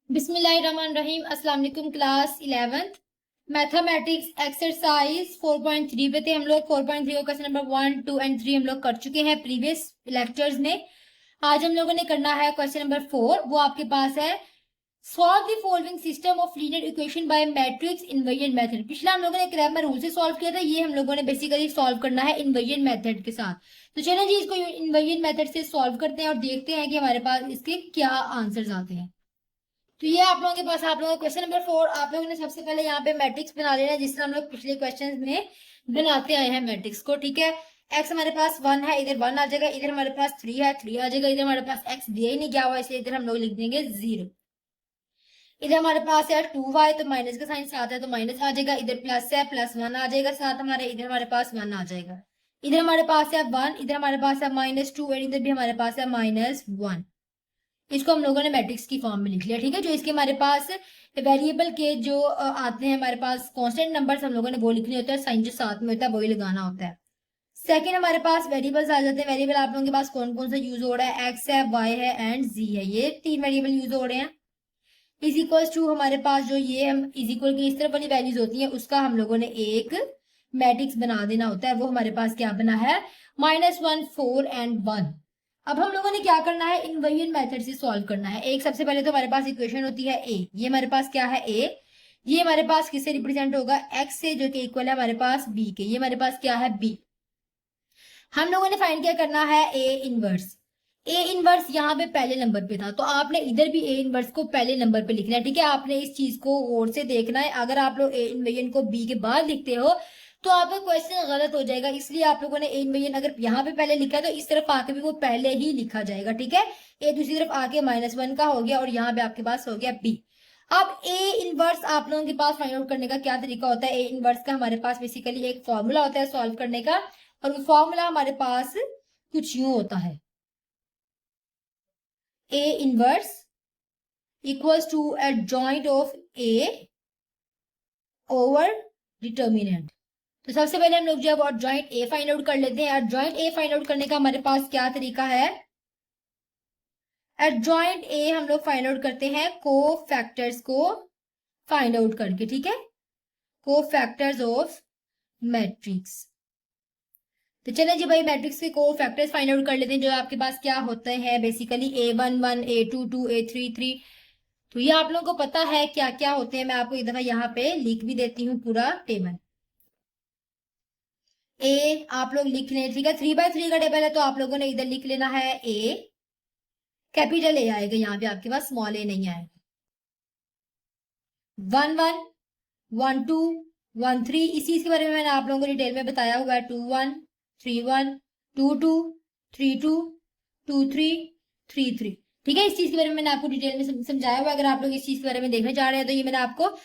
बिस्मिल्लाहिर्रहमानिर्रहीम। अस्सलाम वालेकुम क्लास 11th मैथमेटिक्स एक्सरसाइज 4.3 पे थे हम लोग। 4.3 का क्वेश्चन नंबर 1, 2 एंड 3 हम लोग कर चुके हैं प्रीवियस लेक्चर्स में। आज हम लोगों ने करना है क्वेश्चन नंबर 4। वो आपके पास है, solve the following system of linear equation by matrix inversion method. पिछला हम लोगों ने क्रैमर रूल से सॉल्व किया था, ये हम लोगों ने बेसिकली सॉल्व करना है इन्वर्जन मेथड के साथ। तो चलो जी, इसको इन्वर्जन मेथड से सॉल्व करते हैं और देखते हैं कि हमारे पास इसके क्या आंसर्स आते हैं। तो ये आप लोगों के पास आप लोगों का क्वेश्चन नंबर 4। आप लोगों ने सबसे पहले यहाँ पे मैट्रिक्स बना लेना है, जिस तरह हम लोग पिछले क्वेश्चन में बनाते आए हैं मैट्रिक्स को। ठीक है, एक्स हमारे पास 1 है, इधर 1 आ जाएगा। इधर हमारे पास 3 है, 3 आ जाएगा। इधर हमारे पास एक्स दिया ही नहीं गया हुआ, इसलिए इधर हम लोग लिख देंगे 0। इधर हमारे पास है 2y, तो माइनस का साइन साथ है तो माइनस आ जाएगा। इधर प्लस है, प्लस 1 आ जाएगा साथ हमारे। इधर हमारे पास 1 आ जाएगा। इधर हमारे पास है 1, इधर हमारे पास है -2 और इधर भी हमारे पास है -1। इसको हम लोगों ने मैट्रिक्स की फॉर्म में लिख लिया। ठीक है, जो इसके हमारे पास वेरिएबल के जो आते हैं हमारे पास कांस्टेंट नंबर्स, हम लोगों ने वो लिखने होते हैं। साइन जो साथ में होता है वही लगाना होता है। सेकंड हमारे पास वेरिएबल्स आ जाते हैं। वेरिएबल आप लोगों के पास कौन कौन सा यूज हो रहा है? एक्स है, वाई है एंड जी है। ये 3 वेरिएबल यूज हो रहे हैं। इज इक्वल टू हमारे पास जो ये हम इज इक्वल की इस तरफ वाली वैल्यूज होती है, उसका हम लोगों ने एक मैट्रिक्स बना देना होता है। वो हमारे पास क्या बना है? -1, 4 एंड 1। अब हम लोगों ने क्या करना है? इन्वर्जन मेथड से सॉल्व करना है। एक सबसे पहले तो हमारे पास इक्वेशन होती है ए। ये हमारे पास क्या है? ए। ये हमारे पास किससे रिप्रेजेंट होगा? एक्स से, जो कि इक्वल है हमारे पास बी के। ये हमारे पास क्या है? बी। हम लोगों ने फाइंड क्या करना है? A inverse. ए इनवर्स यहाँ पे पहले नंबर पे था, तो आपने इधर भी ए इनवर्स को पहले नंबर पे लिखना है। ठीक है, आपने इस चीज को गौर से देखना है। अगर आप लोग ए इन्वर्जन को बी के बाद लिखते हो तो आपका क्वेश्चन गलत हो जाएगा। इसलिए आप लोगों ने ए इन्वर्जन अगर यहाँ पे पहले लिखा है तो इस तरफ आके भी वो पहले ही लिखा जाएगा। ठीक है, ए दूसरी तरफ आके -1 का हो गया और यहाँ पे आपके पास हो गया बी। अब ए इनवर्स आप लोगों के पास फाइंड आउट करने का क्या तरीका होता है? ए इनवर्स का हमारे पास बेसिकली एक फॉर्मूला होता है सॉल्व करने का, और वो फॉर्मूला हमारे पास कुछ यूं होता है, A inverse equals to adjoint of A over determinant. तो सबसे पहले हम लोग जो है एडजॉइंट ए फाइंड आउट कर लेते हैं। एडजॉइंट ए फाइंड आउट करने का हमारे पास क्या तरीका है? एडजॉइंट ए हम लोग फाइंड आउट करते हैं को फैक्टर्स को फाइंड आउट करके। ठीक है, को फैक्टर्स ऑफ मैट्रिक्स। तो चलें जी भाई, मैट्रिक्स के को फैक्टर्स फाइंड आउट कर लेते हैं। जो आपके पास क्या होते हैं बेसिकली A11, A22, A33। तो ये आप लोगों को पता है क्या क्या होते हैं। मैं आपको एक दफा यहाँ पे लिख भी देती हूँ पूरा टेबल। ए आप लोग लिख लें। ठीक है, 3x3 का टेबल है तो आप लोगों ने इधर लिख लेना है ए। कैपिटल ए आएगा यहाँ पे, आपके पास स्मॉल ए नहीं आएगा। 1 1 1 2 1 3, इसी चीज के बारे में मैंने आप लोगों को डिटेल में बताया हुआ है। 2 1 3 1 2 2 3 2 2 3 3 3। ठीक है, इस चीज के बारे में मैंने आपको डिटेल में समझाया हुआ है। अगर आप लोग इस चीज के बारे में देखने जा रहे हैं तो ये मैंने आपको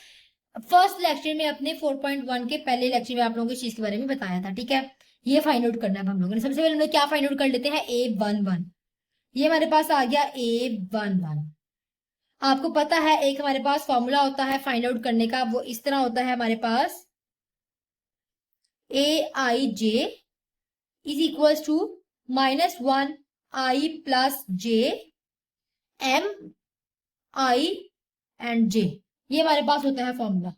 फर्स्ट लेक्चर में अपने 4.1 के पहले लेक्चर में आप लोगों को इस चीज के बारे में बताया था। ठीक है, ये फाइंड आउट करना है हम लोगों ने। सबसे पहले हम लोग क्या फाइंड आउट कर लेते हैं? A11। ये हमारे पास आ गया A11। आपको पता है एक हमारे पास फॉर्मूला होता है फाइंड आउट करने का, वो इस तरह होता है हमारे पास Aij is equals to -1 i plus j m i and j। ये हमारे पास होता है फॉर्मूला।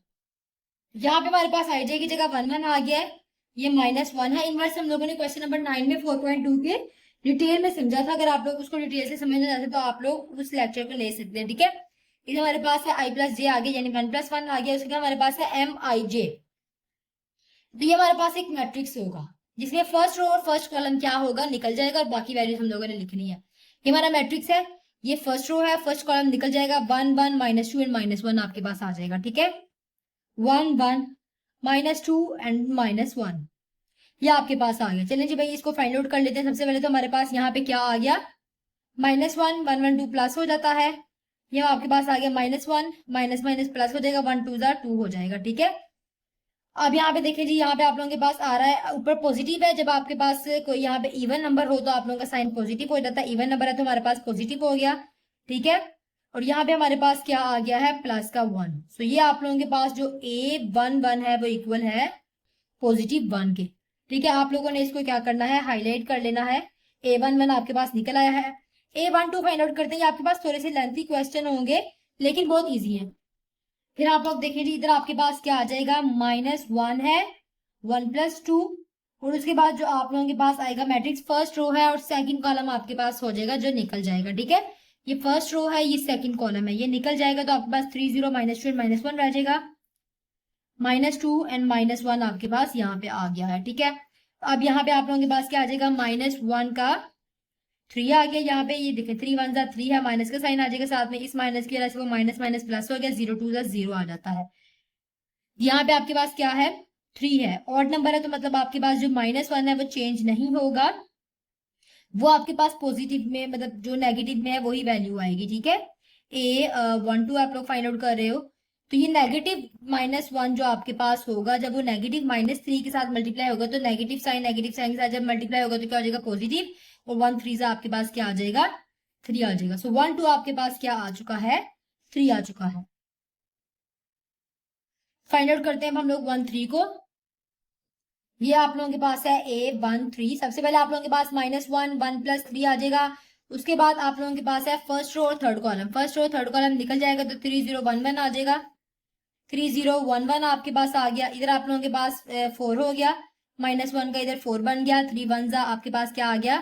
यहाँ पे हमारे पास आई जे की जगह 1 1 आ गया है, ये -1 है। इनवर्स हम लोगों ने क्वेश्चन नंबर 9 में 4.2 के डिटेल में समझा था। अगर आप लोग उसको डिटेल से समझना चाहते तो आप लोग उस लेक्चर को ले सकते हैं। ठीक है, इधर हमारे पास है i प्लस जे आ गया, यानी 1 + 1 आ गया। उसके बाद हमारे पास है MIJ। तो ये हमारे पास एक मैट्रिक्स होगा जिसमें फर्स्ट रो और फर्स्ट कॉलम क्या होगा? निकल जाएगा, और बाकी वैल्यूज हम लोगों ने लिखनी है। ये हमारा मैट्रिक्स है, ये फर्स्ट रो है, फर्स्ट कॉलम निकल जाएगा। 1 1 -2 एंड -1 आपके पास आ जाएगा। ठीक है, 1 1 -2 एंड -1 ये आपके पास आ गया। चलें जी भाई, इसको फाइंड आउट कर लेते हैं। सबसे पहले तो हमारे पास यहाँ पे क्या आ गया? -1 1 1 2 प्लस हो जाता है। ये आपके पास आ गया -1 माइनस माइनस प्लस हो जाएगा, 1 2 2 हो जाएगा। ठीक है, अब यहाँ पे देखिए जी, यहाँ पे आप लोगों के पास आ रहा है ऊपर पॉजिटिव है। जब आपके पास कोई यहाँ पे इवन नंबर हो तो आप लोगों का साइन पॉजिटिव हो जाता है। इवन नंबर है तो हमारे पास पॉजिटिव हो गया। ठीक है, और यहाँ पे हमारे पास क्या आ गया है? प्लस का 1। सो ये आप लोगों के पास जो A11 है वो इक्वल है +1 के। ठीक है, आप लोगों ने इसको क्या करना है? हाईलाइट कर लेना है। A11 आपके पास निकल आया है। A12 फाइंड आउट करते हैं। आपके पास थोड़े से लेंथी क्वेश्चन होंगे लेकिन बहुत ईजी है। फिर आप लोग देखें जी, इधर आपके पास क्या आ जाएगा, -1 है, 1+2, और उसके बाद जो आप लोगों के पास आएगा मैट्रिक्स, फर्स्ट रो है और सेकंड कॉलम आपके पास हो जाएगा जो निकल जाएगा। ठीक है, ये फर्स्ट रो है, ये सेकंड कॉलम है, ये निकल जाएगा तो आपके पास 3 0 -2 एंड -1 रह जाएगा। -2 एंड -1 आपके पास यहाँ पे आ गया है। ठीक है, अब यहाँ पे आप लोगों के पास क्या आ जाएगा, -1 का 3 आ गया यहाँ पे, ये देखें 3 1 3 है, माइनस का साइन आ जाएगा साथ में, इस माइनस की वजह से वो माइनस माइनस प्लस हो गया, 0 2 0 आ जाता है। यहाँ पे आपके पास क्या है, 3 है, ऑड नंबर है, तो मतलब आपके पास जो -1 है वो चेंज नहीं होगा, वो आपके पास पॉजिटिव में, मतलब जो नेगेटिव में है वही वैल्यू आएगी। ठीक है, A 1 2 आप लोग फाइंड आउट कर रहे हो, तो ये नेगेटिव -1 जो आपके पास होगा, जब वो नेगेटिव -3 के साथ मल्टीप्लाई होगा, तो नेगेटिव साइन के साथ जब मल्टीप्लाई होगा तो क्या हो जाएगा, पॉजिटिव, और 1 3 से आपके पास क्या आ जाएगा, 3 आ जाएगा। सो 1 2 आपके पास क्या आ चुका है, 3 आ चुका है। फाइंड आउट करते हैं हम लोग 1 3 को। ये आप लोगों के पास है A 1 3, सबसे पहले आप लोगों के पास -1 1 + 3 आ जाएगा। उसके बाद आप लोगों के पास है फर्स्ट रो और third column, first row third column निकल जाएगा तो 3 0 1 1 आ जाएगा, 3 0 1 1 आपके पास आ गया। इधर आप लोगों के पास 4 हो गया, -1 का इधर 4 बन गया, 3 1 जा आपके पास क्या आ गया,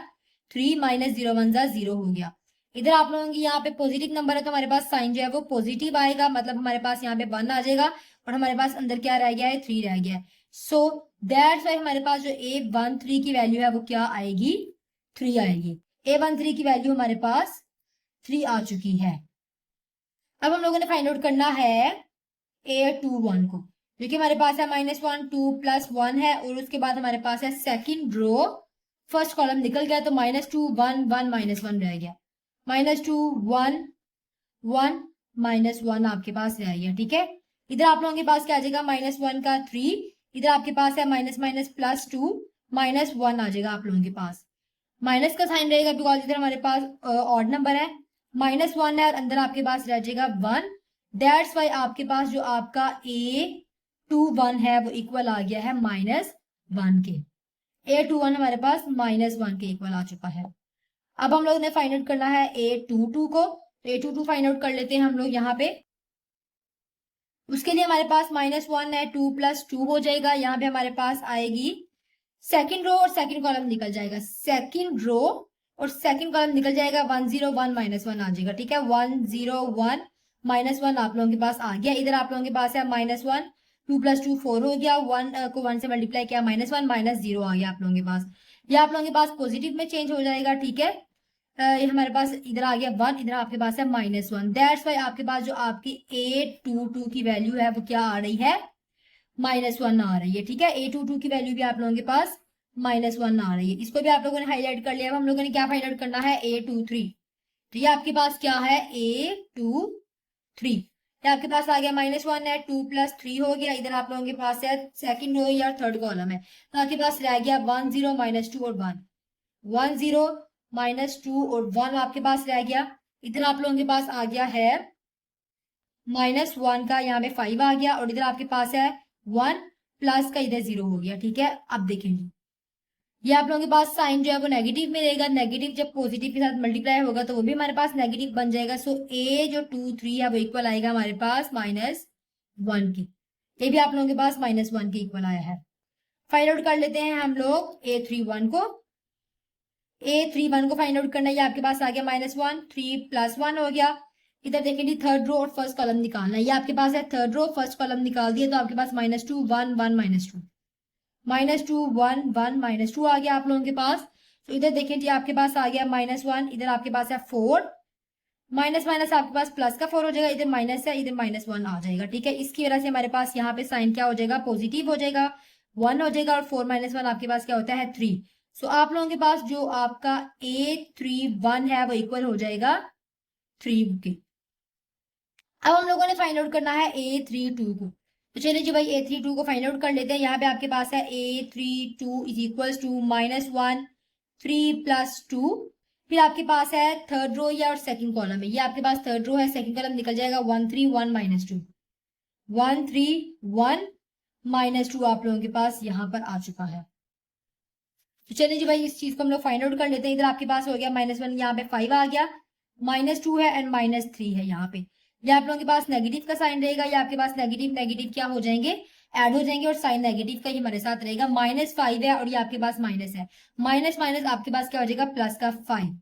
3 -0 1 जा 0 हो गया। इधर आप लोगों की यहाँ पे पॉजिटिव नंबर है तो हमारे पास साइन जो है वो पॉजिटिव आएगा, मतलब हमारे पास यहाँ पे 1 आ जाएगा, और हमारे पास अंदर क्या रह गया है, 3 रह गया है। सो दैट्स वाई हमारे पास जो A 1 3 की वैल्यू है वो क्या आएगी, 3 आएगी। A 1 3 की वैल्यू हमारे पास 3 आ चुकी है। अब हम लोगों ने फाइंड आउट करना है A 2 1 को, जो कि हमारे पास है -1 2 + 1 है, और उसके बाद हमारे पास है सेकंड रो, फर्स्ट कॉलम निकल गया तो -2 1 1 -1 रह गया, -2 1 1 -1 आपके पास रह गया। ठीक है, इधर आप लोगों के पास क्या आ जाएगा, -1 का 3, इधर आपके पास है -+2 -1 आ जाएगा आप लोगों के पास, माइनस का साइन रहेगा बिकॉज इधर हमारे पास ऑड नंबर है, -1 है और अंदर आपके पास रह जाएगा 1, दैट्स वाई आपके पास जो आपका A 2 1 है वो इक्वल आ गया है -1 के, A 2 1 हमारे पास -1 के इक्वल आ चुका है। अब हम लोग ने फाइंड आउट करना है A 2 2 को, तो A 2 2 फाइंड आउट कर लेते हैं हम लोग यहाँ पे। उसके लिए हमारे पास -1 है, 2 + 2 हो जाएगा, यहाँ पे हमारे पास आएगी सेकंड रो और सेकंड कॉलम निकल जाएगा, सेकंड रो और सेकंड कॉलम निकल जाएगा, 1 0 1 -1 आ जाएगा। ठीक है, 1 0 1 -1 आप लोगों के पास आ गया। इधर आप लोगों के पास है -1, 2 + 2 4 हो गया, 1 को 1 से मल्टीप्लाई किया, -1 -0 आ गया आप लोगों के पास, ये आप लोगों के पास पॉजिटिव में चेंज हो जाएगा। ठीक है, ये हमारे पास इधर आ गया 1, इधर आपके पास है -1, दैट्स वाई आपके पास जो आपकी A 2 2 की वैल्यू है वो क्या आ रही है, -1 आ रही है। ठीक है, A 2 2 की वैल्यू भी आप लोगों के पास -1 आ रही है, इसको भी आप लोगों ने हाईलाइट कर लिया। अब हम लोगों ने क्या फाइंड आउट करना है, A 2 3, तो ये आपके पास क्या है, A 2 3, ये आपके पास आ गया, -1 है, 2 + 3 हो गया, इधर आप लोगों के पास है सेकंड रो या थर्ड कॉलम है, तो आपके पास रह गया 1 0 -2 और 1 1 0 -2 और 1 आपके पास रह गया। इधर आप लोगों के पास आ गया है -1 का यहाँ पे 5 आ गया, और इधर आपके पास है 1 प्लस का इधर 0 हो गया। ठीक है, अब देखेंगे ये आप लोगों के पास साइन जो है वो नेगेटिव में रहेगा, नेगेटिव जब पॉजिटिव के साथ मल्टीप्लाई होगा तो वो भी हमारे पास नेगेटिव बन जाएगा। सो A जो 2 3 है वो इक्वल आएगा हमारे पास -1 की, ये भी आप लोगों के पास -1 के इक्वल आया है। फाइंड आउट कर लेते हैं हम लोग A 3 1 को, A 3 1 को फाइंड आउट करना है, ये आपके पास आ गया -1 3 + 1 हो गया। इधर देखेंगे थर्ड रो और फर्स्ट कॉलम निकालना है, ये आपके पास है थर्ड रो, फर्स्ट कॉलम निकाल दिया तो आपके पास -2 1 1 -2 -2 1 1 -2 आ गया आप लोगों के पास। तो इधर देखें जी आपके पास आ गया -1, इधर आपके पास है 4, माइनस माइनस आपके पास प्लस का 4 हो जाएगा, इधर माइनस है, इधर -1 आ जाएगा। ठीक है, इसकी वजह से हमारे पास यहाँ पे साइन क्या हो जाएगा, पॉजिटिव हो जाएगा, 1 हो जाएगा, और 4 - 1 आपके पास क्या होता है, 3। सो आप लोगों के पास जो आपका A 3 1 है वो इक्वल हो जाएगा 3 के। अब हम लोगों ने फाइंड आउट करना है A 3 2 को, तो चलिए जी भाई A 3 2 को फाइंड आउट कर लेते हैं। यहाँ पे आपके पास है A 3 2 इज इक्वल टू -1 3 + 2, फिर आपके पास है थर्ड रो या और सेकंड कॉलम है, ये आपके पास थर्ड रो है, सेकंड कॉलम निकल जाएगा 1 3 1 -2 1 3 1 -2 आप लोगों के पास यहाँ पर आ चुका है। तो चलिए जी भाई इस चीज को हम लोग फाइंड आउट कर लेते हैं। इधर आपके पास हो गया -1, यहाँ पे 5 आ गया, -2 है एंड -3 है यहाँ पे, या आप लोगों के पास नेगेटिव का साइन रहेगा, या आपके पास नेगेटिव नेगेटिव क्या हो जाएंगे, ऐड हो जाएंगे, और साइन नेगेटिव का ही हमारे साथ रहेगा। -5 है और ये आपके पास माइनस है, माइनस माइनस आपके पास क्या हो जाएगा, प्लस का 5।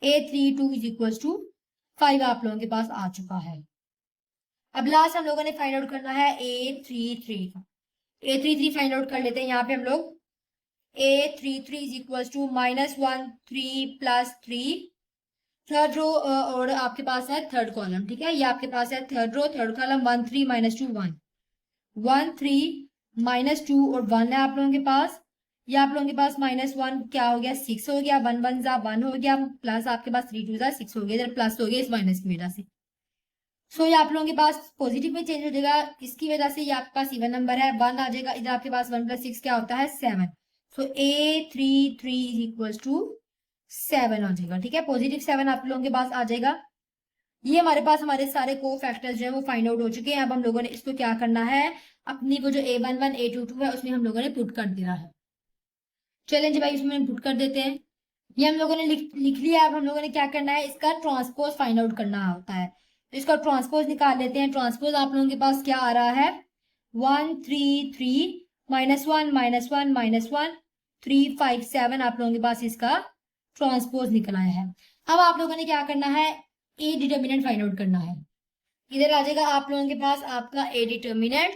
A32 इज इक्वल टू 5 आप लोगों के पास आ चुका है। अब लास्ट हम लोगों ने फाइंड आउट करना है A33 का। A33 फाइंड आउट कर लेते हैं। यहाँ पे हम लोग A33 is equal to -1 3 + 3, third row और आपके पास है थर्ड कॉलम, ठीक है। ये आपके पास है थर्ड रो थर्ड कॉलम, 1 3 -2 1 1 3 -2 और 1 है आप लोगों के पास। ये आप लोगों के पास -1 क्या हो गया, 6 हो गया, 1 1 जा 1 हो गया, प्लस आपके पास 3 2 जा 6 हो गया, इधर प्लस हो गया इस माइनस की वजह से। सो ये आप लोगों के पास पॉजिटिव में चेंज हो जाएगा, इसकी वजह से ये आपके पास इवन नंबर है, 1 आ जाएगा, इधर आपके पास 1 + 6 क्या होता है, 7। सो A33 इज इक्वल टू 7 आ जाएगा, ठीक है। पॉजिटिव 7 आप लोगों के पास आ जाएगा। ये हमारे पास हमारे सारे को फैक्टर्स जो है वो फाइंड आउट हो चुके हैं। अब हम लोगों ने इसको क्या करना है, अपनी वो जो A11 A22 है उसमें हम लोगों ने पुट कर देना है। चलें जी भाई, इसमें पुट कर देते हैं। ये हम लोगों ने लिख लिया। अब हम लोगों ने क्या करना है, इसका ट्रांसपोज फाइंड आउट करना होता है। तो इसका ट्रांसपोज निकाल लेते हैं। ट्रांसपोज आप लोगों के पास क्या आ रहा है, 1 3 3 -1 -1 -1 3 5 7 आप लोगों के पास इसका ट्रांसपोज निकल आया है। अब आप लोगों ने क्या करना है, ए डिटर्मिनेंट फाइंड आउट करना है। इधर आ जाएगा आप लोगों के पास आपका ए डिटर्मिनेंट,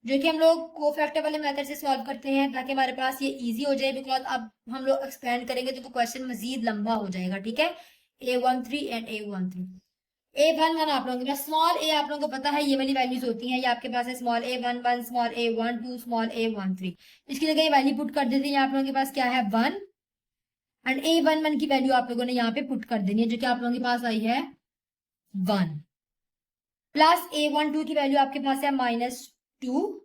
जो कि हम लोग कोफैक्टर वाले मेथड से सॉल्व करते हैं ताकि हमारे पास ये इजी हो जाए, बिकॉज अब हम लोग एक्सपेंड करेंगे तो क्वेश्चन मजीद लंबा हो जाएगा, ठीक है। A13 एंड A13 A11 आप लोगों के पास स्मॉल ए आप लोगों को पता है ये वाली वैल्यूज होती हैं। ये आपके पास है small A11 small A12 small A13। इसकी जगह ये वैल्यू पुट कर देते हैं। आप लोगों के पास क्या है 1 एंड A11 की वैल्यू आप लोगों ने यहाँ पे पुट कर देनी है, जो कि आप लोगों के पास आई है 1 प्लस A12 की वैल्यू आपके पास है -2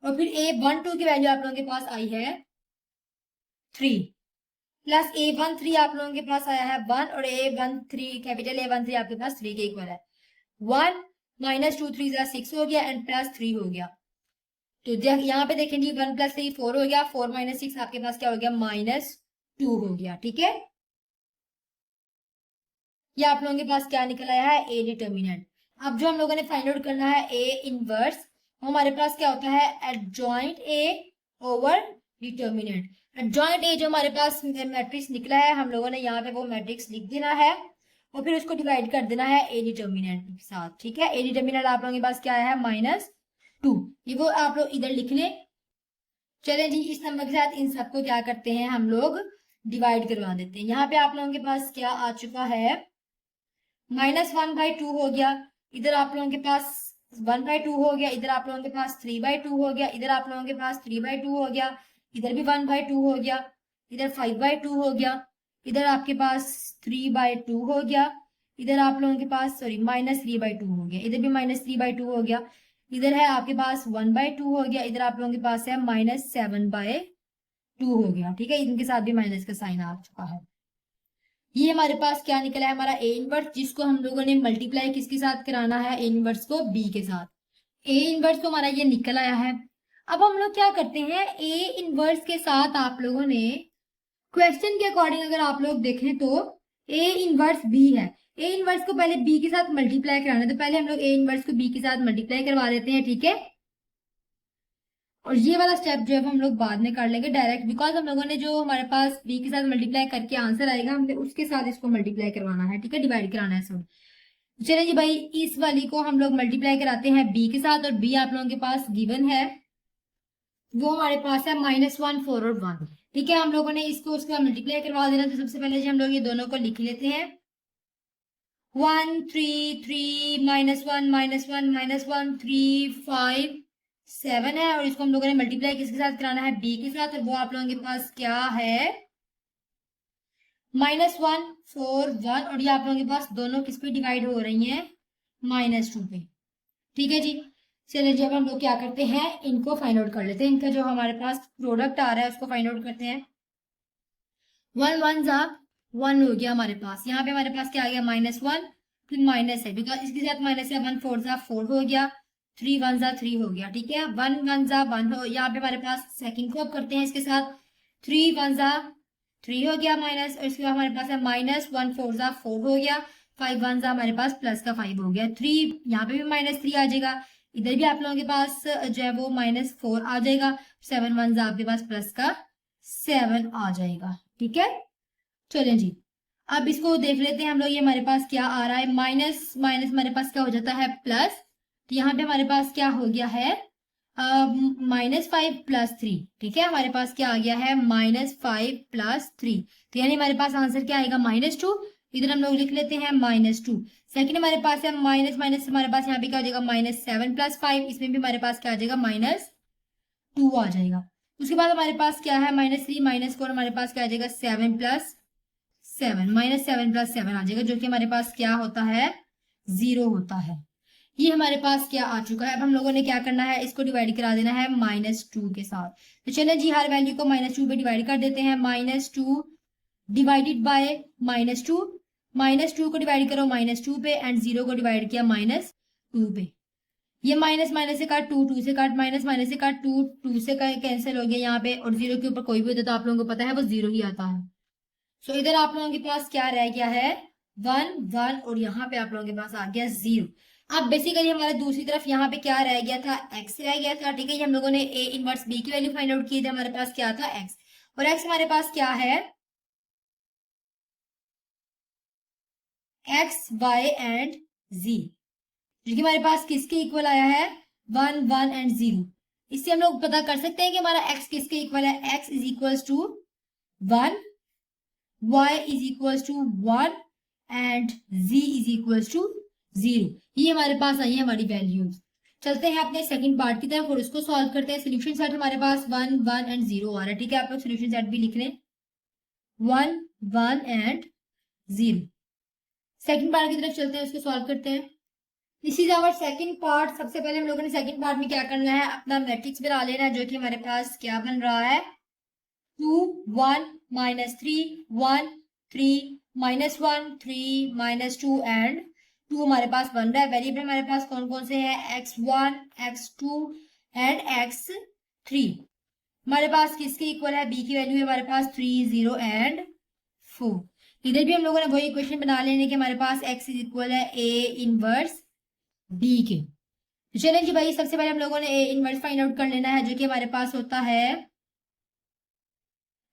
और फिर A12 की वैल्यू आप लोगों के पास आई है 3 प्लस A13 आप लोगों के पास आया है 1 और A13 कैपिटल A13 आपके पास 3 के इक्वल है। 1 -2 3 6 हो गया एंड प्लस 3 हो गया। तो यहाँ पे देखेंगे 1 + 3 4 हो गया, 4 - 6 आपके पास क्या हो गया, -2 हो गया, ठीक है। ये आप लोगों के पास क्या निकल आया है, ए डिटर्मिनेंट। अब जो हम लोगों ने फाइंड आउट करना है ए इनवर्स, हमारे पास क्या होता है, adjoint A over determinant. Adjoint A जो हमारे पास मैट्रिक्स निकला है, हम लोगों ने यहाँ पे वो मैट्रिक्स लिख देना है और फिर उसको डिवाइड कर देना है ए डिटर्मिनेंट के साथ, ठीक है। ए डिटर्मिनेंट आप लोगों के पास क्या है, -2। ये वो आप लोग इधर लिख लें। चले जी, इस नंबर के साथ इन सबको क्या करते हैं, हम लोग डिवाइड करवा देते हैं। यहाँ पे आप लोगों के पास क्या आ चुका है, -1/2 हो गया, इधर आप लोगों के पास 1/2 हो गया, इधर आप लोगों के पास 3/2 हो गया, इधर आप लोगों के पास 3/2 हो गया, इधर भी 1/2 हो गया, इधर 5/2 हो गया, इधर आपके पास 3/2 हो गया, इधर आप लोगों के पास सॉरी -3/2 हो गया, इधर भी -3/2 हो गया, इधर है आपके पास 1/2 हो गया, इधर आप लोगों के पास है -7/2 हो गया, ठीक है। इनके साथ भी माइनस का साइन आ चुका है। ये हमारे पास क्या निकला है, हमारा ए इनवर्स, जिसको हम लोगों ने मल्टीप्लाई किसके साथ कराना है, ए इनवर्स को बी के साथ। ए इनवर्स तो हमारा ये निकल आया है। अब हम लोग क्या करते हैं, ए इनवर्स के साथ आप लोगों ने क्वेश्चन के अकॉर्डिंग अगर आप लोग देखें तो ए इनवर्स बी है। ए इनवर्स को पहले बी के साथ मल्टीप्लाई कराना है, तो पहले हम लोग ए इनवर्स को बी के साथ मल्टीप्लाई करवा देते हैं, ठीक है। और ये वाला स्टेप जो है हम लोग बाद में कर लेंगे डायरेक्ट, बिकॉज हम लोगों ने जो हमारे पास बी के साथ मल्टीप्लाई करके आंसर आएगा, हमने उसके साथ इसको मल्टीप्लाई करवाना है, ठीक है, डिवाइड कराना है सब। चलिए जी भाई, इस वाली को हम लोग मल्टीप्लाई कराते हैं बी के साथ, और बी आप लोगों के पास गिवन है, वो हमारे पास है -1 4 और 1, ठीक है। हम लोगों ने इसको उसका मल्टीप्लाई करवा देना। तो सबसे पहले जी हम लोग ये दोनों को लिख लेते हैं, 1 3 3 -1 -1 -1 3 5 7 है, और इसको हम लोगों ने मल्टीप्लाई किसके साथ कराना है, बी के साथ, और वो आप लोगों के पास क्या है, -1 4 1, और ये आप लोगों के पास दोनों किस पे डिवाइड हो रही हैं, -2 पे, ठीक है जी। चलिए जब हम लोग क्या करते हैं, इनको फाइंड आउट कर लेते हैं। इनका जो हमारे पास प्रोडक्ट आ रहा है उसको फाइंड आउट करते हैं। 1 1 जा 1 हो गया हमारे पास, यहाँ पे हमारे पास क्या आ गया, -1 फिर माइनस है, बिकॉज इसके साथ माइनस है, 1 4 जा 4 हो गया, 3 1 जा 3 हो गया, ठीक है। 1 1 जा 1 हो, यहाँ पे हमारे पास सेकंड को अब करते हैं इसके साथ, 3 1 जा 3 हो गया माइनस, और इसके बाद हमारे पास है -1 4 जा 4 हो गया, 5 वन हमारे पास प्लस का 5 हो गया। 3 यहाँ पे भी -3 आ जाएगा, इधर भी आप लोगों के पास जो है वो -4 आ जाएगा। 7 वन आपके पास प्लस का 7 आ जाएगा। ठीक है, चलें जी, अब इसको देख लेते हैं हम लोग। ये हमारे पास क्या आ रहा है, माइनस माइनस हमारे पास क्या हो जाता है प्लस। तो यहाँ पे हमारे पास क्या हो गया है, -5 + 3। ठीक है, हमारे पास क्या आ गया है -5 + 3। तो यानी हमारे पास आंसर क्या आएगा -2। इधर हम लोग लिख लेते हैं -2। सेकंड हमारे पास है माइनस माइनस, हमारे पास यहाँ पे क्या हो जाएगा -7 + 5। इसमें भी हमारे पास क्या आ जाएगा -2 आ जाएगा। उसके बाद हमारे पास क्या है -3 -4, हमारे पास क्या आ जाएगा 7 + 7, -7 + 7 आ जाएगा, जो कि हमारे पास क्या होता है 0 होता है। ये हमारे पास क्या आ चुका है। अब हम लोगों ने क्या करना है, इसको डिवाइड करा देना है -2 के साथ। तो चले जी, हर वैल्यू को -2 पे डिवाइड कर देते हैं। -2 डिवाइडेड बाय -2, -2 को डिवाइड करो -2 पे, एंड 0 को डिवाइड किया -2 पे। ये माइनस माइनस से काट 2, 2 से काट, माइनस माइनस से काट 2, 2 से कैंसिल हो गया यहाँ पे, और 0 के ऊपर कोई भी होता है तो आप लोगों को पता है वो 0 ही आता है। सो इधर आप लोगों के पास क्या रह गया है 1 1, और यहाँ पे आप लोगों के पास आ गया 0। अब बेसिकली हमारे दूसरी तरफ यहाँ पे क्या रह गया था, x रह गया था। ठीक है, हम लोगों ने a इनवर्स b की वैल्यू फाइंड आउट की थी, हमारे पास क्या था x, और x हमारे पास क्या है x y एंड z, जो कि हमारे पास किसके इक्वल आया है 1 1 एंड 0। इससे हम लोग पता कर सकते हैं कि हमारा x किसके इक्वल है, x is equal to 1, y is equal to 1 and z is equal to 0। ये हमारे पास आई है हमारी वैल्यूज। चलते हैं अपने सेकंड पार्ट की तरफ और उसको सॉल्व करते हैं। सोल्यूशन सेट हमारे पास 1 1 एंड 0 आ रहा है। ठीक है, आप लोग सोल्यूशन सेट भी लिख लें 1 1 एंड 0। सेकंड पार्ट की तरफ चलते हैं, उसको सॉल्व करते हैं। This is our second part. सबसे पहले हम लोगों ने सेकंड पार्ट में क्या करना है, अपना मैट्रिक्स बना लेना है, जो कि हमारे पास क्या बन रहा है 2 1 -3 1 3 -1 3 -2 एंड 2 हमारे पास बन रहा है। वेरिएबल हमारे पास कौन कौन से हैं, x1 x2 एंड x3। हमारे पास किसके इक्वल है, b की वैल्यू है हमारे पास 3 0 एंड 4। इधर भी हम लोगों ने वही इक्वेशन बना लेने के हमारे पास x इज इक्वल है a इनवर्स b के। तो चलें जी भाई, सबसे पहले हम लोगों ने a इनवर्स फाइंड आउट कर लेना है, जो कि हमारे पास होता है,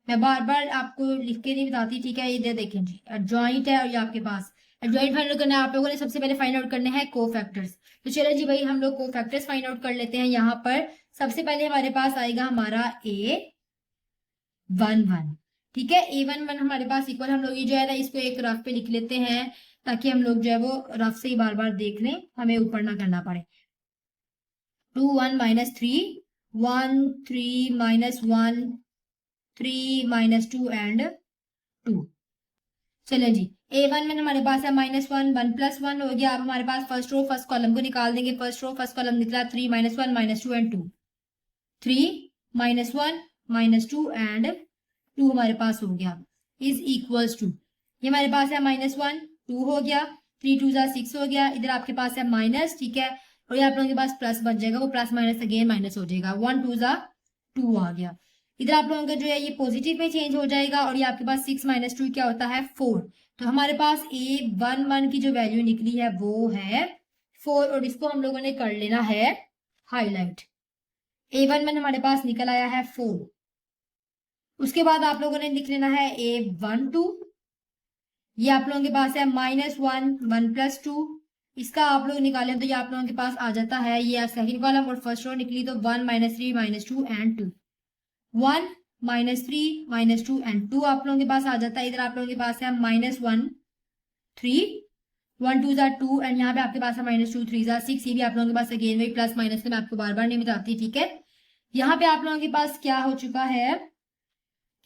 मैं बार बार आपको लिख के नहीं बताती। ठीक है, इधर देखें जी, एडजॉइंट है और ये आपके पास एडजॉइंट फाइंड आउट करना है। आप लोगों ने सबसे पहले फाइंड आउट करने हैं कोफैक्टर्स। तो चलो जी भाई, हम लोग कोफैक्टर्स फाइंड आउट कर लेते हैं। यहाँ पर सबसे पहले हमारे पास आएगा हमारा A11। ठीक है, A11 हमारे पास इक्वल, हम लोग ये जो है ना इसको एक रफ पे लिख लेते हैं, ताकि हम लोग जो है वो रफ से ही बार बार देख लें, हमें ऊपर ना करना पड़े। 2 1 -3 1 3 -1 3 -2 एंड 2। चले जी, A1 में हमारे पास है -1 1 + 1 हो गया। अब हमारे पास फर्स्ट रो फर्स्ट कॉलम को निकाल देंगे। फर्स्ट रो फर्स्ट कॉलम निकला 3 -1 -2 एंड 2, 3 -1 -2 एंड 2 हमारे पास हो गया, इज इक्वल्स टू, ये हमारे पास है -1 2 हो गया, 3 2 6 हो गया, इधर आपके पास है माइनस। ठीक है, और ये आप लोगों के पास प्लस बन जाएगा, वो प्लस माइनस अगेन माइनस हो जाएगा, 1 2 2 आ गया। इधर आप लोगों का जो है ये पॉजिटिव में चेंज हो जाएगा, और ये आपके पास 6 - 2 क्या होता है 4। तो हमारे पास A11 की जो वैल्यू निकली है वो है 4, और इसको हम लोगों ने कर लेना है हाईलाइट। A11 हमारे पास निकल आया है 4। उसके बाद आप लोगों ने लिख लेना है A12, ये आप लोगों के पास है -1 1 + 2। इसका आप लोग निकालें तो ये आप लोगों के पास आ जाता है, ये सेकंड कॉलम और फर्स्ट रो निकली तो 1 -3 -2 एंड 2, 1 -3 -2 एंड 2 आप लोगों के पास आ जाता है। इधर आप लोगों के पास है -1 3 1 2 2 एंड यहाँ पे आपके पास है -2 3 6। ये भी आप लोगों के पास अगेन वही प्लस माइनस से मैं आपको बार बार नहीं बताती। ठीक है, यहाँ पे आप लोगों के पास क्या हो चुका है,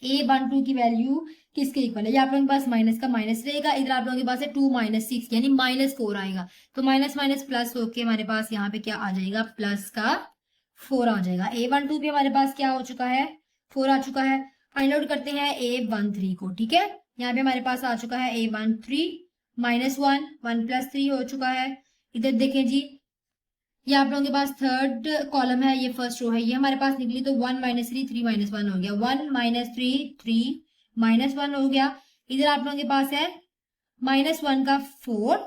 A12 की वैल्यू किसके इक्वल है, ये आप लोगों के पास माइनस का माइनस रहेगा। इधर आप लोगों के पास है 2 -6 यानी -4 आएगा, तो माइनस माइनस प्लस होके हमारे पास यहाँ पे क्या आ जाएगा प्लस का 4 आ जाएगा। A12 भी हमारे पास क्या हो चुका है 4 आ चुका है। फाइंड आउट करते हैं A13 को। ठीक है, यहाँ पे हमारे पास आ चुका है A13 -1 1 + 3 हो चुका है। इधर देखें जी, ये आप लोगों के पास थर्ड कॉलम है, ये फर्स्ट रो है, ये हमारे पास निकली तो 1 -3 3 -1 हो गया, 1 -3 3 -1 हो गया। इधर आप लोगों के पास है -1 का 4,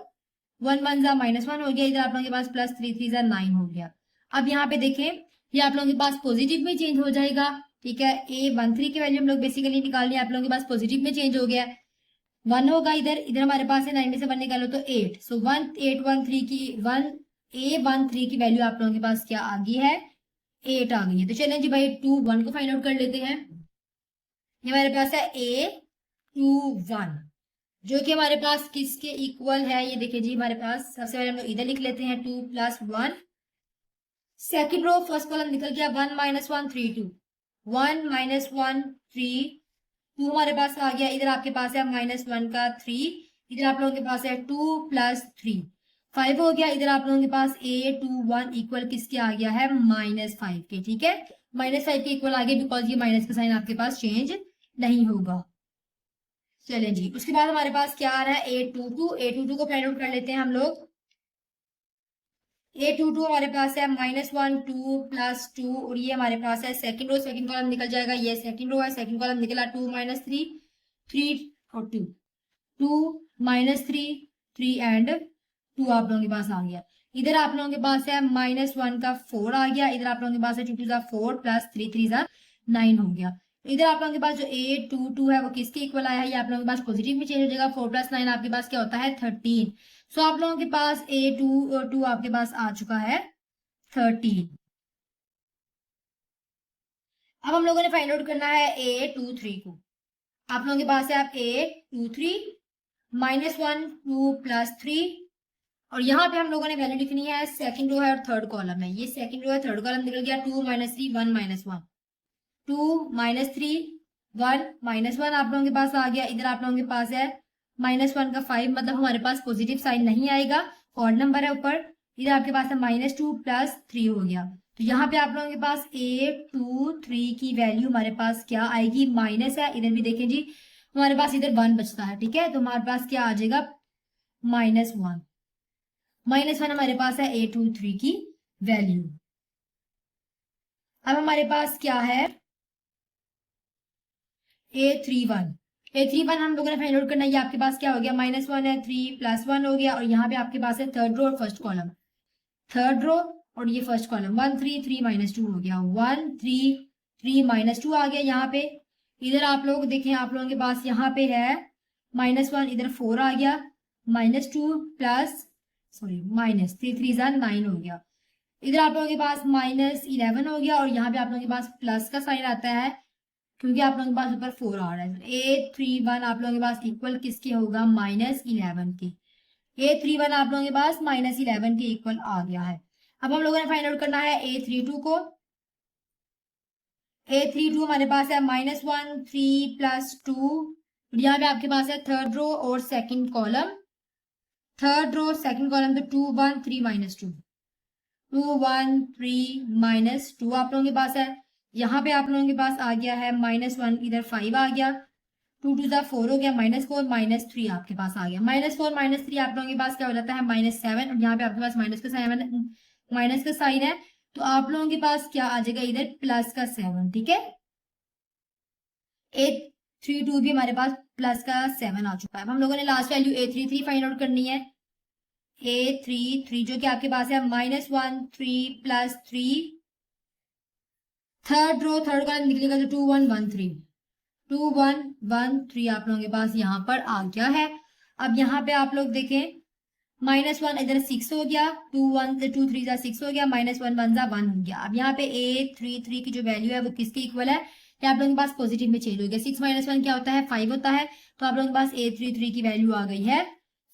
1 1 जा -1 हो गया, इधर आप लोगों के पास प्लस 3 3 जा 9 हो गया। अब यहाँ पे देखें ये आप लोगों के पास पॉजिटिव में चेंज हो जाएगा, ठीक है। A13 की वैल्यू हम लोग बेसिकली निकाल रहे हैं, आप लोगों के पास पॉजिटिव में चेंज हो गया, 1 होगा इधर, इधर हमारे पास है 9 में से 1 निकालो तो 8, सो 1813 की 1A13 की वैल्यू आप लोगों के पास क्या आ गई है, 8 आ गई है। तो चलें जी भाई 2 1 को फाइंड आउट कर लेते हैं। ये हमारे पास है A21 जो कि हमारे पास किसके इक्वल है, ये देखिए जी हमारे पास सबसे पहले हम लोग इधर लिख लेते हैं 2 + 1, सेकेंड रो फर्स्ट कॉलम निकल गया 1 - 1 3 2, 1 - 1 3 2 हमारे पास आ गया, इधर आपके पास है -1 का 3, इधर आप लोगों के पास है 2 + 3 5 हो गया, इधर आप लोगों के पास A21 इक्वल किसके आ गया है, -5 के, ठीक है। -5 के इक्वल आ गया बिकॉज ये माइनस का साइन आपके पास चेंज नहीं होगा। चले जी उसके बाद हमारे पास क्या आ रहा है A22 को फाइंड आउट कर लेते हैं हम लोग। A22 हमारे पास है -1 2 + 2 और ये हमारे पास है सेकंड रो, सेकंड कॉलम निकल जाएगा, ये सेकंड रो है, सेकंड कॉलम निकला 2 - 3 3 और 2 2 - 3 3 एंड 2 आप लोगों के पास आ गया। इधर आप लोगों के पास है -1 का 4 आ गया, इधर आप लोगों के पास है 2 2 + 4 + 3 3 9 हो गया। इधर आप लोगों के पास जो A22 है वो किसके इक्वल आया है, ये आप लोगों के पास पॉजिटिव में चेंज हो जाएगा, 4 + 9 आपके पास क्या होता है 13, सो आप लोगों के पास A22 आपके पास आ चुका है 13। अब हम लोगों ने फाइंड आउट करना है A23 को। आप लोगों के पास है आप A23 -1 2 + 3 और यहाँ पे हम लोगों ने वैल्यू लिखनी है, सेकंड रो है और थर्ड कॉलम है, ये सेकंड रो है, थर्ड कॉलम निकल गया 2 - 3 1 - 1 2 - 3 1 - 1 आप लोगों के पास आ गया, इधर आप लोगों के पास है -1 का 5, मतलब हमारे पास पॉजिटिव साइन नहीं आएगा, ऑड नंबर है ऊपर, इधर आपके पास है -2 + 3 हो गया। तो यहाँ पे आप लोगों के पास A23 की वैल्यू हमारे पास क्या आएगी, माइनस है, इधर भी देखें जी हमारे पास इधर 1 बचता है, ठीक है, तो हमारे पास क्या आ जाएगा -1 -1 हमारे पास है A23 की वैल्यू। अब हमारे पास क्या है A31 हम लोगों ने फाइंड आउट करना है, ये आपके पास क्या हो गया -1 है, 3 + 1 हो गया और यहाँ पे आपके पास है थर्ड रो और फर्स्ट कॉलम, थर्ड रो और ये फर्स्ट कॉलम 1 3 3 - 2 हो गया, 1 3 3 - 2 आ गया यहाँ पे। इधर आप लोग देखें आप लोगों के पास यहाँ पे है -1, इधर 4 आ गया, -2 प्लस -3 3 9 हो गया, इधर आप लोगों के पास -11 हो गया और यहाँ पे आप लोगों के पास प्लस का साइन आता है क्योंकि आप लोगों के पास ऊपर 4 आ रहा है। A31 आप लोगों के पास इक्वल किसके होगा, -11 के। A31 आप लोगों के पास -11 के इक्वल आ गया है। अब हम लोगों ने फाइंड आउट करना है A32 को। A32 हमारे पास है -1 3 + 2, यहाँ पे आपके पास है थर्ड रो और second column, third row second column तो 2 1 3 - 2 2 1 3 - 2 आप लोगों के पास है। यहाँ पे आप लोगों के पास आ गया है -1, इधर 5 आ गया, 2 2 4 हो गया, -4 -3 आपके पास आ गया, -4 -3 आप लोगों के पास क्या हो जाता है -7 और यहाँ पे आपके पास माइनस का साइन है, तो आप लोगों के पास क्या आ जाएगा इधर प्लस का 7, ठीक है। A32 भी हमारे पास प्लस का 7 आ चुका है। अब हम लोगों ने last value A33 find out करनी है। A33 जो कि आपके पास है -1 3 + 3, थर्ड रो थर्ड कॉलम निकलेगा तो 2 1 1 3 2 1 1 3 आप लोगों के पास यहाँ पर आ गया है। अब यहाँ पे आप लोग देखें -1 इधर 6 हो गया, 2 1 से 2 3 6 हो गया, -1 1 1 हो गया। अब यहाँ पे A33 की जो वैल्यू है वो किसके इक्वल है, ये आप लोगों के पास पॉजिटिव में चेंज हो गया, 6 - 1 क्या होता है 5 होता है, तो आप लोगों के पास A33 की वैल्यू आ गई है